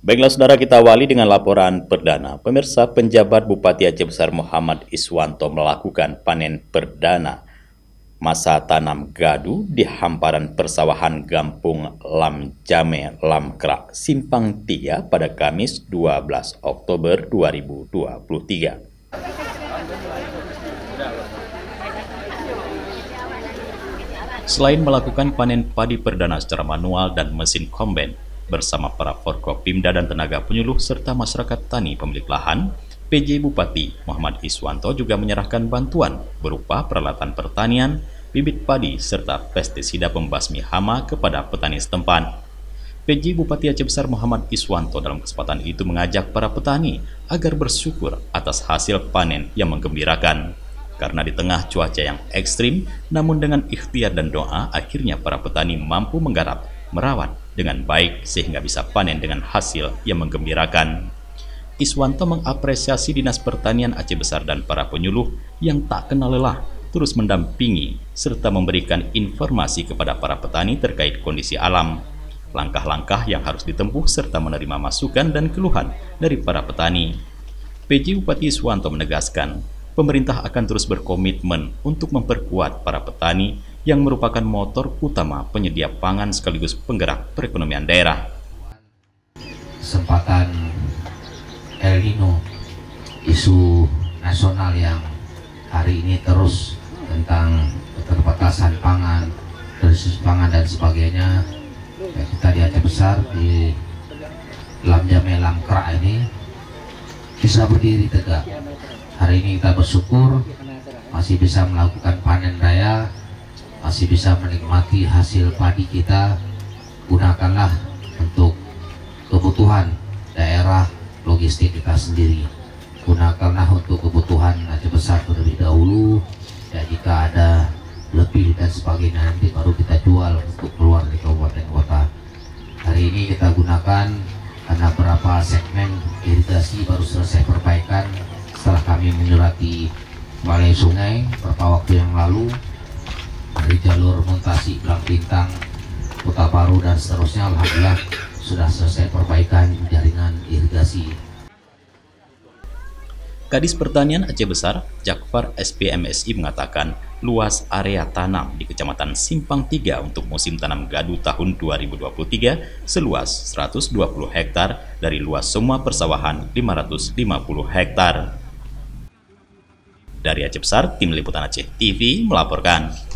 Baiklah saudara, kita awali dengan laporan perdana. Pemirsa, penjabat Bupati Aceh Besar Muhammad Iswanto melakukan panen perdana masa tanam gadu di hamparan persawahan Gampung Lam Jame Lam Krak Simpang 3 pada Kamis 12 Oktober 2023. Selain melakukan panen padi perdana secara manual dan mesin kombain bersama para Forkopimda dan tenaga penyuluh serta masyarakat tani pemilik lahan, PJ Bupati Muhammad Iswanto juga menyerahkan bantuan berupa peralatan pertanian, bibit padi, serta pestisida pembasmi hama kepada petani setempat. PJ Bupati Aceh Besar Muhammad Iswanto dalam kesempatan itu mengajak para petani agar bersyukur atas hasil panen yang menggembirakan. Karena di tengah cuaca yang ekstrim, namun dengan ikhtiar dan doa, akhirnya para petani mampu menggarap, merawat dengan baik sehingga bisa panen dengan hasil yang menggembirakan. Iswanto mengapresiasi Dinas Pertanian Aceh Besar dan para penyuluh yang tak kenal lelah terus mendampingi serta memberikan informasi kepada para petani terkait kondisi alam, langkah-langkah yang harus ditempuh serta menerima masukan dan keluhan dari para petani. PJ Bupati Iswanto menegaskan, pemerintah akan terus berkomitmen untuk memperkuat para petani yang merupakan motor utama penyedia pangan sekaligus penggerak perekonomian daerah. Kesempatan El Nino, isu nasional yang hari ini terus tentang keterbatasan pangan, krisis pangan dan sebagainya. Ya, kita di Aceh Besar di Lam Jame Lam Krak ini bisa berdiri tegak. Hari ini kita bersyukur masih bisa melakukan panen raya, masih bisa menikmati hasil padi kita. Gunakanlah untuk kebutuhan daerah logistik kita sendiri. Gunakanlah untuk kebutuhan Aceh Besar terlebih dahulu. Ya, jika ada lebih dan sebagainya nanti baru kita jual untuk keluar dari kabupaten kota. Hari ini kita gunakan karena beberapa segmen irigasi baru selesai perbaikan setelah kami menyurati Balai Sungai beberapa waktu yang lalu dari jalur Muntasi, Belang Bintang, Kota Baru dan seterusnya. Alhamdulillah sudah selesai perbaikan jaringan irigasi. Kadis Pertanian Aceh Besar, Jakfar SPMSI mengatakan luas area tanam di Kecamatan Simpang 3 untuk musim tanam gadu tahun 2023 seluas 120 hektar dari luas semua persawahan 550 hektar. Dari Aceh Besar, Tim Liputan Aceh TV melaporkan.